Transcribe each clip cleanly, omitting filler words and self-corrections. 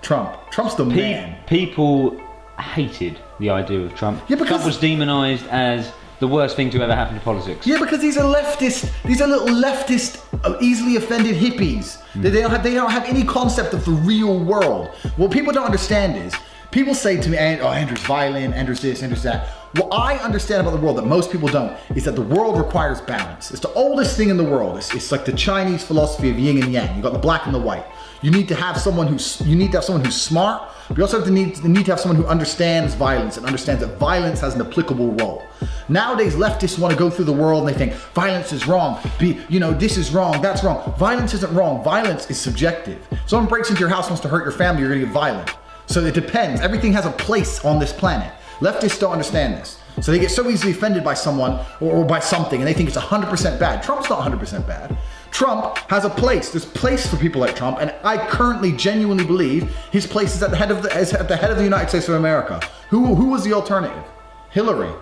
Trump. Trump's the man. People hated the idea of Trump. Yeah, because Trump was demonized as the worst thing to ever happen to politics. Yeah, because these are leftist. These are little leftist, easily offended hippies. They don't have any concept of the real world. What people don't understand is, people say to me, "Oh, Andrew's violent. Andrew's this. Andrew's that." What I understand about the world that most people don't is that the world requires balance. It's the oldest thing in the world. It's like the Chinese philosophy of yin and yang. You got the black and the white. You need to have someone who's smart. But you also need to have someone who understands violence and understands that violence has an applicable role. Nowadays, leftists want to go through the world and they think violence is wrong. This is wrong, that's wrong. Violence isn't wrong. Violence is subjective. If someone breaks into your house and wants to hurt your family, you're going to get violent. So it depends. Everything has a place on this planet. Leftists don't understand this. So they get so easily offended by someone or by something and they think it's 100% bad. Trump's not 100% bad. Trump has a place. There's place for people like Trump, and I currently genuinely believe his place is at the head of the United States of America. Who was the alternative? Hillary,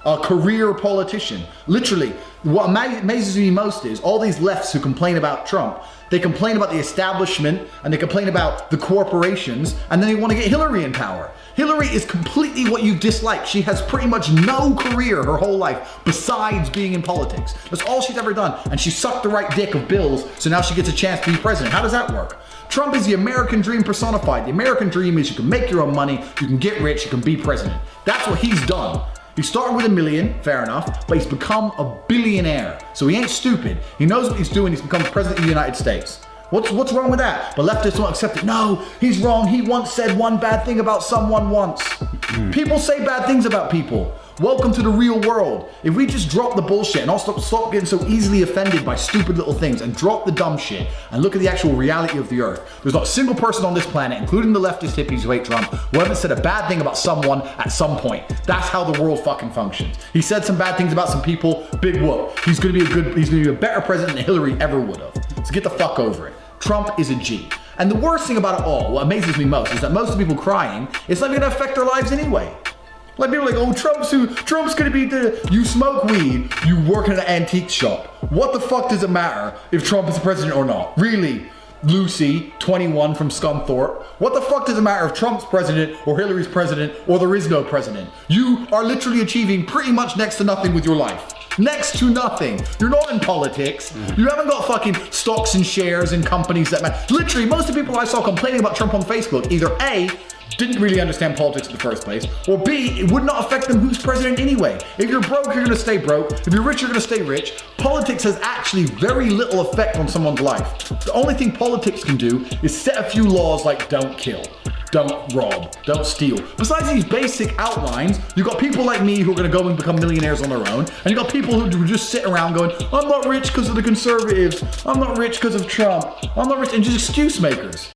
a career politician. Literally, what amazes me most is all these lefts who complain about Trump. They complain about the establishment and they complain about the corporations, and then they want to get Hillary in power. Hillary is completely what you dislike. She has pretty much no career her whole life besides being in politics. That's all she's ever done. And she sucked the right dick of Bill's, so now she gets a chance to be president. How does that work? Trump is the American dream personified. The American dream is you can make your own money, you can get rich, you can be president. That's what he's done. He started with $1 million, fair enough, but he's become a billionaire. So he ain't stupid. He knows what he's doing. He's become president of the United States. What's wrong with that? But leftists won't accept it. No, he's wrong. He once said one bad thing about someone once. People say bad things about people. Welcome to the real world. If we just drop the bullshit and all stop getting so easily offended by stupid little things and drop the dumb shit and look at the actual reality of the earth, there's not a single person on this planet, including the leftist hippies who hate Trump, who haven't said a bad thing about someone at some point. That's how the world fucking functions. He said some bad things about some people, big whoop. He's gonna be a better president than Hillary ever would have. So get the fuck over it. Trump is a G. And the worst thing about it all, what amazes me most, is that most of the people crying, it's not gonna affect their lives anyway. Like people are like, oh, Trump's gonna be you smoke weed, you work in an antique shop. What the fuck does it matter if Trump is the president or not? Really? Lucy, 21 from Scunthorpe. What the fuck does it matter if Trump's president or Hillary's president or there is no president? You are literally achieving pretty much next to nothing with your life. Next to nothing. You're not in politics. You haven't got fucking stocks and shares in companies that matter. Literally, most of the people I saw complaining about Trump on Facebook, either A, didn't really understand politics in the first place, or B, it would not affect them who's president anyway. If you're broke, you're gonna stay broke. If you're rich, you're gonna stay rich. Politics has actually very little effect on someone's life. The only thing politics can do is set a few laws like don't kill, don't rob, don't steal. Besides these basic outlines, you've got people like me who are gonna go and become millionaires on their own, and you've got people who just sit around going, I'm not rich because of the conservatives, I'm not rich because of Trump, I'm not rich, and just excuse makers.